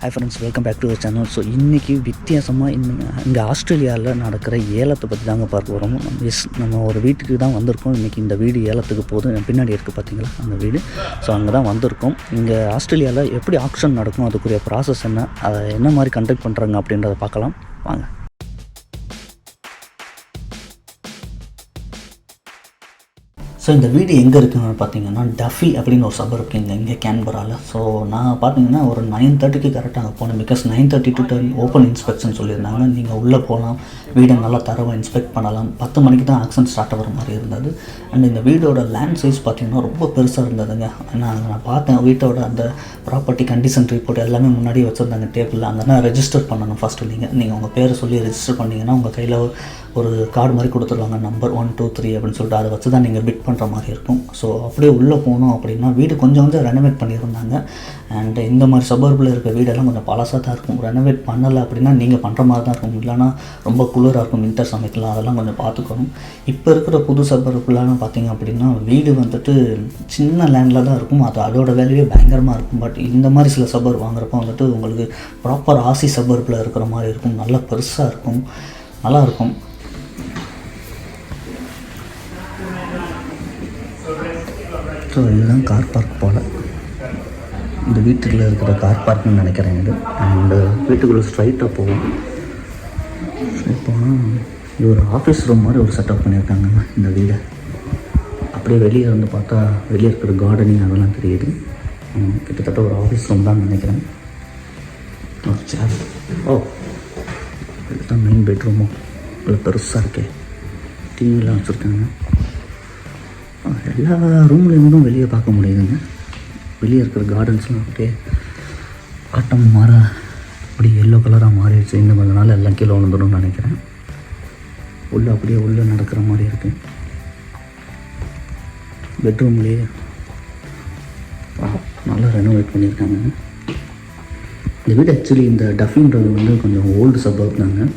High friends, welcome back to the channel. So இன்றைக்கி வித்தியாசமாக இங்கே ஆஸ்திரேலியாவில் நடக்கிற ஏலத்தை பற்றி தாங்க பார்க்க வரோம். நம்ம ஒரு வீட்டுக்கு தான் வந்திருக்கோம். இன்றைக்கி இந்த வீடு ஏலத்துக்கு போகுது. பின்னாடி இருக்குது பார்த்தீங்களா அந்த வீடு. ஸோ அங்கே தான் வந்திருக்கோம். இங்கே ஆஸ்திரேலியாவில் எப்படி ஆக்ஷன் நடக்கும், அதுக்குரிய ப்ராசஸ் என்ன, அதை என்ன மாதிரி கண்டக்ட் பண்ணுறாங்க அப்படின்றத பார்க்கலாம் வாங்க. ஸோ இந்த வீடு எங்கே இருக்குதுன்னு பார்த்தீங்கன்னா டஃபி அப்படின்னு ஒரு சபர் இருக்குங்க இங்கே கேன்பராவில். ஸோ நான் பார்த்தீங்கன்னா ஒரு 9:30க்கு கரெக்டாக அங்கே போனேன். பிகாஸ் 9:30 to 10 ஓப்பன் இன்ஸ்பெக்ஷன் சொல்லியிருந்தாங்க. நீங்கள் உள்ளே போகலாம், வீடை நல்லா தரவாக இன்ஸ்பெக்ட் பண்ணலாம். 10 மணிக்கு தான் ஆக்ஷன் ஸ்டார்ட் ஆகிற மாதிரி இருந்தது. அண்ட் இந்த வீடோட லேண்ட் சைஸ் பார்த்திங்கன்னா ரொம்ப பெருசாக இருந்ததுங்க. நான் பார்த்தேன் வீட்டோட அந்த ப்ராப்பர்ட்டி கண்டிஷன் ரிப்போர்ட் எல்லாமே முன்னாடியே வச்சுருந்தாங்க டேபிளில். அங்கே தான் ரெஜிஸ்டர் பண்ணணும் ஃபஸ்ட்டு. நீங்கள் உங்கள் பேரை சொல்லி ரெஜிஸ்டர் பண்ணிங்கன்னா உங்கள் கையில் ஒரு கார்டு மாதிரி கொடுத்துருவாங்க, நம்பர் 1 2 3 அப்படின்னு சொல்லிட்டு. அதை வச்சு தான் நீங்கள் பிட் பண்ணுற மாதிரி இருக்கும். ஸோ அப்படியே உள்ளே போகணும் அப்படின்னா வீடு கொஞ்சம் ரெனோவேட் பண்ணியிருந்தாங்க. அண்ட் இந்த மாதிரி சபர்பில் இருக்க வீடெல்லாம் கொஞ்சம் பழசாக தான் இருக்கும். ரெனோவேட் பண்ணலை அப்படின்னா நீங்கள் பண்ணுற மாதிரி தான் இருக்கும். இல்லைனா ரொம்ப குளிராக இருக்கும், வின்டர் சமைக்கலாம், அதெல்லாம் கொஞ்சம் பார்த்துக்கணும். இப்போ இருக்கிற புது சபர்பில்லாம் பார்த்திங்க அப்படின்னா வீடு சின்ன லேண்டில் தான் இருக்கும். அதோட வேல்யூவே பயங்கரமாக இருக்கும். பட் இந்த மாதிரி சில சபர் வாங்குறப்போ உங்களுக்கு ப்ராப்பர் ஆசி சபர்பில் இருக்கிற மாதிரி இருக்கும். நல்லா பெருசாக இருக்கும், நல்லாயிருக்கும். ஸோ இதுதான் கார் பார்க் போல். இந்த வீட்டுக்குள்ளே இருக்கிற கார் பார்க்குன்னு நினைக்கிறேன் இது. அண்டு வீட்டுக்குள்ளே ஸ்ட்ரைட்டாக போகும். போனால் இது ஒரு ஆஃபீஸ் ரூம் மாதிரி ஒரு செட்டப் பண்ணியிருக்காங்க இந்த வீடை. அப்படியே வெளியே வந்து பார்த்தா வெளியே இருக்கிற கார்டனிங் அதெல்லாம் தெரியுது. கிட்டத்தட்ட ஒரு ஆஃபீஸ் ரூம் தான் நினைக்கிறேன். ஒரு சேர். இதுதான் மெயின் பெட்ரூமும். இவ்வளோ பெருசாக இருக்கே, டிவிலாம் வச்சுருக்காங்க. எல்லா ரூம்லேருந்தும் வெளியே பார்க்க முடியுதுங்க. வெளியே இருக்கிற கார்டன்ஸ்லாம் அப்படியே ஆட்டம் மாற அப்படி எல்லோ கலராக மாறிடுச்சு. இன்னும் கொஞ்ச நாள் எல்லாம் கீழே விழுந்துடும்னு நினைக்கிறேன். அப்படியே உள்ளே நடக்கிற மாதிரி இருக்குது. பெட்ரூம்லேயே நல்லா ரெனோவேட் பண்ணியிருக்காங்க. இந்த வீடு ஆக்சுவலி இந்த டஃபின்றது கொஞ்சம் ஓல்டு சபர்ப் தாங்க.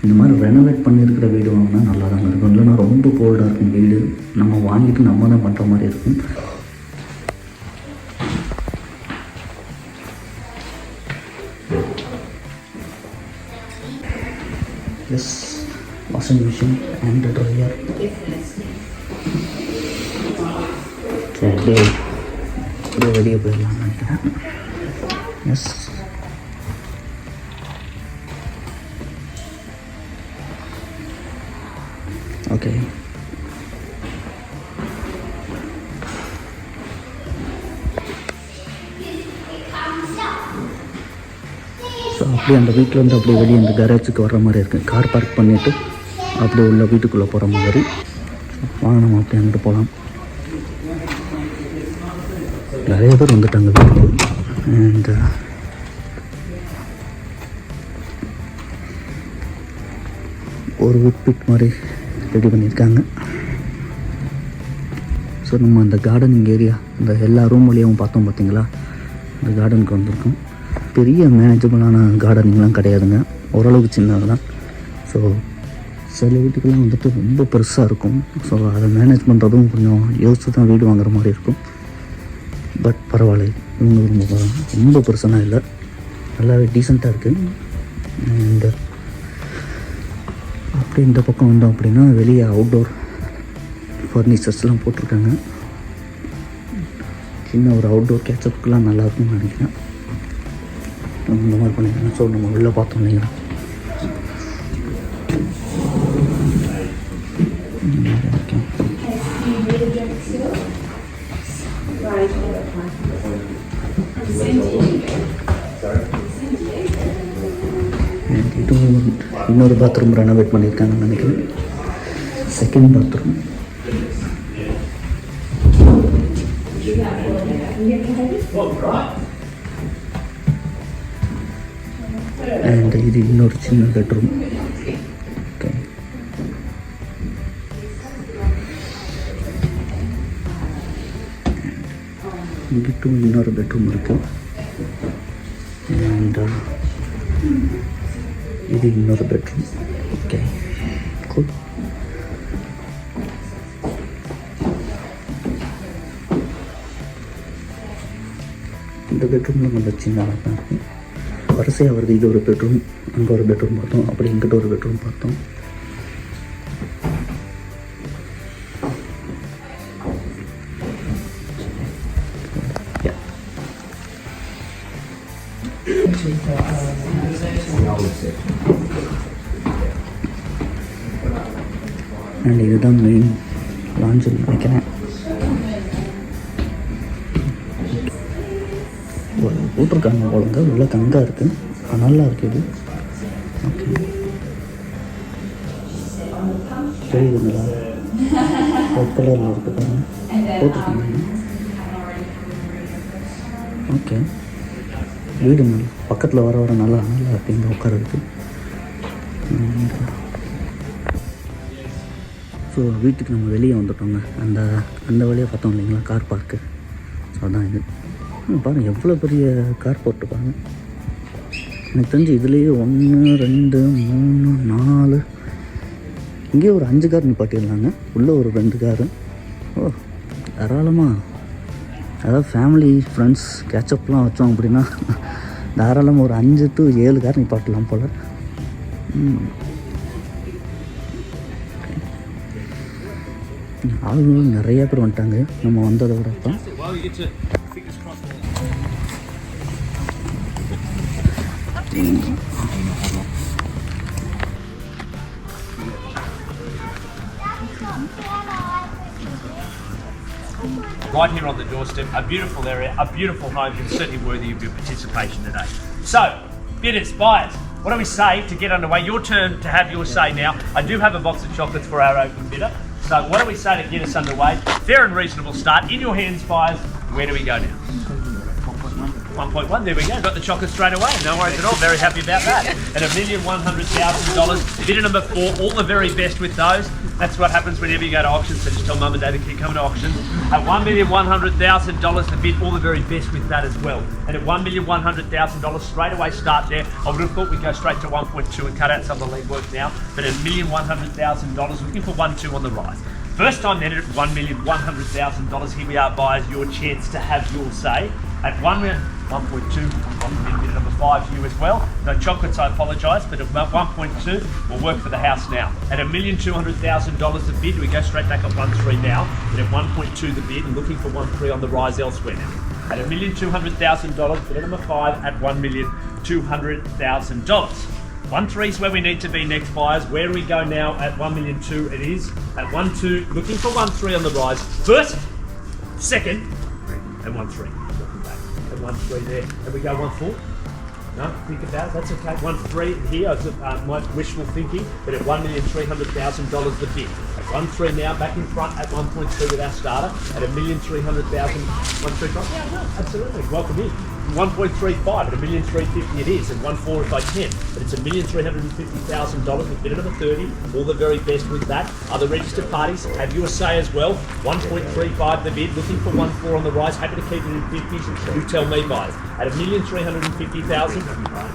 இந்த மாதிரி ரெனோவேட் பண்ணியிருக்கிற வீடு வாங்கினா நல்லா தான் இருக்கும். இல்லைனா ரொம்ப கோல்டாக இருக்கும் வீடு. நம்ம வாங்கிட்டு நம்ம தான் பண்ணுற மாதிரி இருக்கும். Yes, washing machine and dryer. சரி, அப்படியே வெளியே போயிடலாம்னு நினைக்கிறேன். S, okay. ஸோ அப்படியே அந்த வீட்டிலேருந்து அப்படியே வெளியே அந்த கேரேஜுக்கு வர்ற மாதிரி இருக்குது. கார் பார்க் பண்ணிவிட்டு அப்படியே உள்ள வீட்டுக்குள்ளே போகிற மாதிரி. வாங்க நம்ம அப்படியே அங்கிட்டு போகலாம். நிறைய பேர் வந்துட்டாங்க வீட்டுக்கு. அண்ட் ஒரு உட்பிட் மாதிரி ரெடி பண்ணியிருக்காங்க. ஸோ நம்ம அந்த கார்டனிங் ஏரியா, இந்த எல்லா ரூம் வழியாகவும் பார்த்தோம் பார்த்தீங்களா, அந்த கார்டனுக்கு வந்திருக்கோம். பெரிய மேனேஜபிளான கார்டனிங்லாம் கிடையாதுங்க, ஓரளவுக்கு சின்னது தான். ஸோ சில வீட்டுக்கெல்லாம் ரொம்ப பெருசாக இருக்கும். ஸோ அதை மேனேஜ் பண்ணுறதும் கொஞ்சம் யோசித்து தான் வீடு வாங்குற மாதிரி இருக்கும். பட் பரவாயில்ல, இவங்க ரொம்ப பெருசாக இல்லை, நல்லாவே டீசெண்டாக இருக்குது. அண்ட் அப்படி இந்த பக்கம் வந்தோம் அப்படின்னா வெளியே அவுட்டோர் ஃபர்னிச்சர்ஸ்லாம் போட்டிருக்காங்க. சின்ன ஒரு அவுட்டோர் கேட்சப்புக்கெலாம் நல்லாயிருக்கும்னு நினைக்கிறேன். இந்த மாதிரி பண்ணியிருக்காங்க. ஸோ நம்ம உள்ளே பார்த்தோம் இல்லைங்களா, இந்த மாதிரி இருக்கேன். இதுவும் இன்னொரு பாத்ரூம் ரெனோவேட் பண்ணியிருக்காங்கன்னு நினைக்கிறேன். Second bathroom. அண்ட் இது இன்னொரு சின்ன பெட்ரூம். ஓகே, இங்கிட்டும் இன்னொரு பெட்ரூம் இருக்குது. அண்ட் இது இன்னொரு பெட்ரூம். Okay, cool. இந்த பெட்ரூமில் கொஞ்சம் சின்னதாக தான் இருக்குது. வரிசையாக வருது. இது ஒரு பெட்ரூம், அங்கே ஒரு பெட்ரூம் பார்த்தோம், அப்படி இங்கிட்ட ஒரு பெட்ரூம் பார்த்தோம். அண்ட் இதுதான் மெயின் லான்ச்சில் நினைக்கிறேன். போட்டிருக்காங்க போலங்க, உள்ள கங்கா இருக்குது, நல்லா இருக்குது. ஓகே, தெரியுதுங்களா? ரெட் கலரில் இருக்குது பாருங்க, போட்டிருக்காங்க. ஓகே, வீடு நல்லா பக்கத்தில் வர வர நல்லா நல்லா இருக்குது இங்கே உட்காரதுக்கு. ஸோ வீட்டுக்கு நம்ம வெளியே வந்துட்டோங்க. அந்த வழியாக பார்த்தோம் இல்லைங்களா, கார் பார்க்கு. ஸோ அதான் இது. பாருங்கள் எவ்வளோ பெரிய கார் போட்டுருப்பாங்க. எனக்கு தெரிஞ்சு இதுலேயே 1 2 3 4 இங்கேயே ஒரு 5 கார் நிப்பாட்டிடலாங்க. உள்ளே ஒரு 2 காரு. ஓ தாராளமாக, அதாவது ஃபேமிலி ஃப்ரெண்ட்ஸ் கேட்சப்லாம் வச்சோம் அப்படின்னா தாராளமாக ஒரு 5 to 7 கார் நிப்பாட்டலாம் போல். ஆளுங்களும் நிறைய பேர் வந்துட்டாங்க நம்ம வந்ததை விட. இப்போ right here on the doorstep, a beautiful area, a beautiful home, and certainly worthy of your participation today. So, bidders, buyers, what do we say to get underway? Your turn to have your say now. I do have a box of chocolates for our open bidder. So what do we say to get us underway? Fair and reasonable start. In your hands, buyers. Where do we go now? 1.1, there we go. Got the chocolate straight away. No worries at all. Very happy about that. At $1,100,000. Bidder number 4. All the very best with those. That's what happens whenever you go to auction. So just tell mum and dad to keep coming to auction. At $1,100,000 to bid. All the very best with that as well. And at $1,100,000 straight away start there. I would have thought we'd go straight to 1.2 and cut out some of the legwork now. But at $1,100,000, looking for 1.2 on the rise. First time then at $1,100,000. Here we are, buyers. Your chance to have your say. At 1.2, bid number 5 for you as well. No chocolates, I apologise, but at 1.2, we'll work for the house now. At $1,200,000 the bid, we go straight back at 1.3 now. But at 1.2 the bid, and looking for 1.3 on the rise elsewhere now. At $1,200,000, bid number 5 at $1,200,000. 1.3 is where we need to be next, buyers. Where do we go now at 1,200,000? It is at 1.2, looking for 1.3 on the rise. First, second, and 1.3. Looking back at 1.3 there. And we go 1.4. No, think about it, that's okay. 1.3 here, my wishful thinking, but at $1,300,000 the bid. At 1.3 now, back in front at 1.2 with our starter. At $1,300,000, 1.35. Yeah, no, absolutely. Welcome in. 1.35 at $1,350,000 it is, and 1.4 if I can. But it's $1,350,000 with bid number 30. All the very best with that. Other registered parties, have your say as well. 1.35 the bid, looking for 1.4 on the rise. Happy to keep it in 50s. You tell me, buyers. At $1,350,000,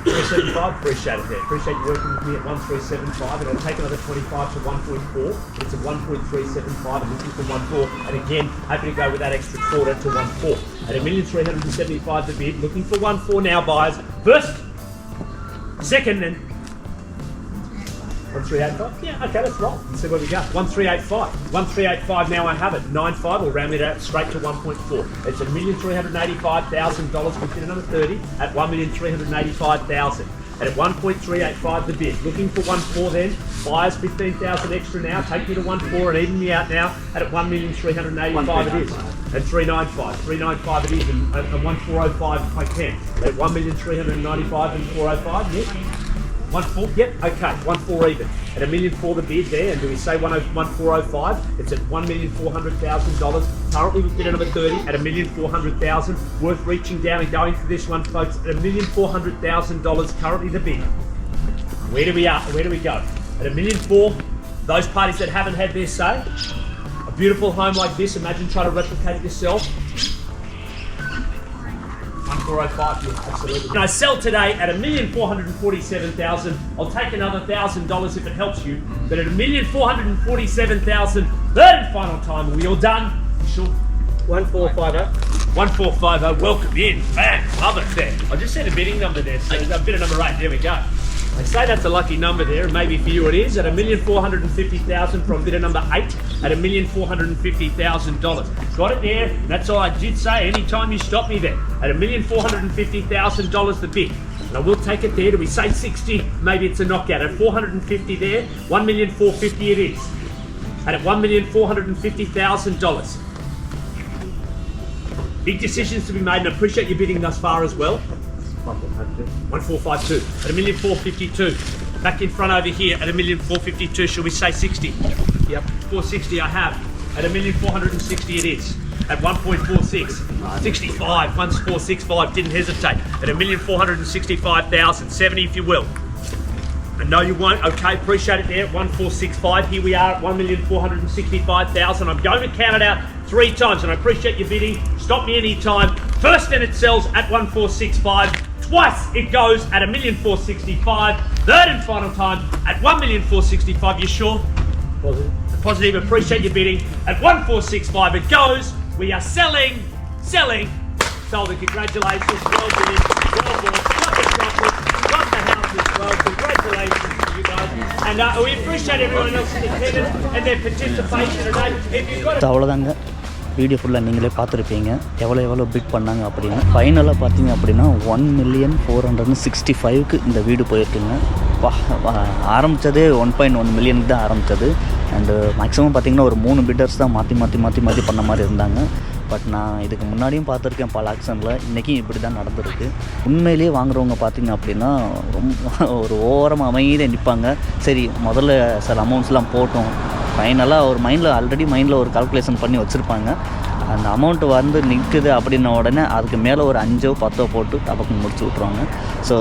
375. Appreciate it there. Appreciate you working with me at 1.375, and I'll take another 25 to 1.4. But it's a 1.375 and looking for 1.4. And again, happy to go with that extra quarter to 1.4. At $1,375 the bid, looking for 1.4 now, buyers. First, second, and 1.385. Yeah, okay, that's right. Let's see where we go. 1.385. 1.385 now I have it. 9.5, we'll round it out straight to 1.4. It's $1,385,000 with bid number 30 at $1,385,000. And at 1.385 the bid. Looking for 1.4 then. Buyers 15,000 extra now. Take me to 1.4 and even me out now. And at 1,385,000 it is. And 395. 395 it is. And 1.405 if I can. At 1,395,000 and 405. Yep. 1.4. Yep. Okay. 1.4 even. At $1,400,000 the bid there. And do we say 1.405? It's at $1,400,000. Currently with bid number 30 at $1,400,000. Worth reaching down and going for this one, folks. At $1,400,000 currently the bid. Where do we are? Where do we go? At $1,400,000, those parties that haven't had their say. A beautiful home like this, imagine trying to replicate it yourself. 1.405, yeah, absolutely. And I sell today at $1,447,000. I'll take another $1,000 if it helps you. But at $1,447,000, third and final time, are we all done? Sure. 1.450. 1450. Welcome in. Man, love it there. I just said a bidding number there. So a bid of number 8. There we go. They say that's a lucky number there, and maybe for you it is. At $1,450,000 from bidder number 8 at $1,450,000. Got it there. That's all I did say. Anytime you stop me there. At $1,450,000 the bid. And I will take it there. Do we say 60? Maybe it's a knockout. At 450 there, $1,450,000 it is. And at $1,450,000. Big decisions to be made, and I appreciate your bidding thus far as well. 1452 at $1,452,000. Back in front over here at $1,452,000. Shall we say 60? Yep. 460 I have. At $1,460,000 it is. At 1.46. 65. 1465. Didn't hesitate. At $1,465,000. 70 if you will. And no, you won't. Okay, appreciate it there. 1465. Here we are at $1,465,000. I'm going to count it out 3 times, and I appreciate your bidding. Stop me anytime. First, and it sells at 1465. Twice it goes at $1,465,000. Third and final time at $1,465,000. You sure? Positive. Positive. Appreciate your bidding. At $1,465,000 it goes. We are selling. Sold it. Congratulations. Well done. Well bought. Got the profit. Got the house as well. Congratulations to you guys. And we appreciate everyone else's attendance and their participation today. If you've got அவ்வளோதாங்க. Video ஃபுல்லாக நீங்களே பார்த்துருப்பீங்க எவ்வளோ bit பண்ணாங்க அப்படின்னு. ஃபைனலாக பார்த்தீங்க அப்படின்னா 1,465,000க்கு இந்த வீடு போயிருக்குங்க. ஆரம்பித்ததே 1.1 மில்லியனுக்கு தான் ஆரம்பித்தது. அண்டு மேக்ஸிமம் பார்த்திங்கன்னா ஒரு 3 பிட்டர்ஸ் தான் மாற்றி பண்ண மாதிரி இருந்தாங்க. பட் நான் இதுக்கு முன்னாடியும் பார்த்துருக்கேன் பல ஆக்ஷனில். இன்றைக்கும் இப்படி தான் நடந்திருக்கு. உண்மையிலேயே வாங்குறவங்க பார்த்திங்க அப்படின்னா ரொம்ப ஒரு ஓரமாக அமைதியாக நிற்பாங்க. சரி முதல்ல சில அமௌண்ட்ஸ்லாம் போட்டோம். ஃபைனலாக ஒரு மைண்டில் ஒரு கால்குலேஷன் பண்ணி வச்சுருப்பாங்க. அந்த அமௌண்ட்டு வந்து நிற்குது அப்படின்ன உடனே அதுக்கு மேலே ஒரு 5 10 போட்டு டபக்குன்னு முடிச்சு விட்ருவாங்க. ஸோ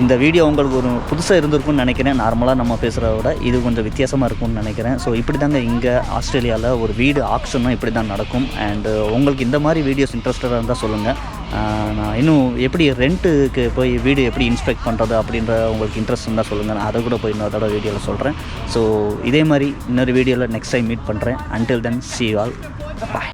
இந்த வீடியோ உங்களுக்கு ஒரு புதுசாக இருந்திருக்கும்னு நினைக்கிறேன். நார்மலாக நம்ம பேசுகிறத விட இது கொஞ்சம் வித்தியாசமாக இருக்கும்னு நினைக்கிறேன். ஸோ இப்படி தாங்க இங்கே ஆஸ்திரேலியாவில் ஒரு வீடு ஆக்ஷனும் இப்படி தான் நடக்கும். அண்டு உங்களுக்கு இந்த மாதிரி வீடியோஸ் இன்ட்ரெஸ்டடாக இருந்தால் சொல்லுங்கள். நான் இன்னும் எப்படி ரெண்ட்டுக்கு போய் வீடு எப்படி இன்ஸ்பெக்ட் பண்ணுறது அப்படின்ற உங்களுக்கு இன்ட்ரெஸ்ட் இருந்தால் சொல்லுங்கள். நான் அதை கூட போய் இன்னொரு தடவை வீடியோவில் சொல்கிறேன். ஸோ இதே மாதிரி இன்னொரு வீடியோவில் நெக்ஸ்ட் டைம் மீட் பண்ணுறேன். Until then see you all. Bye.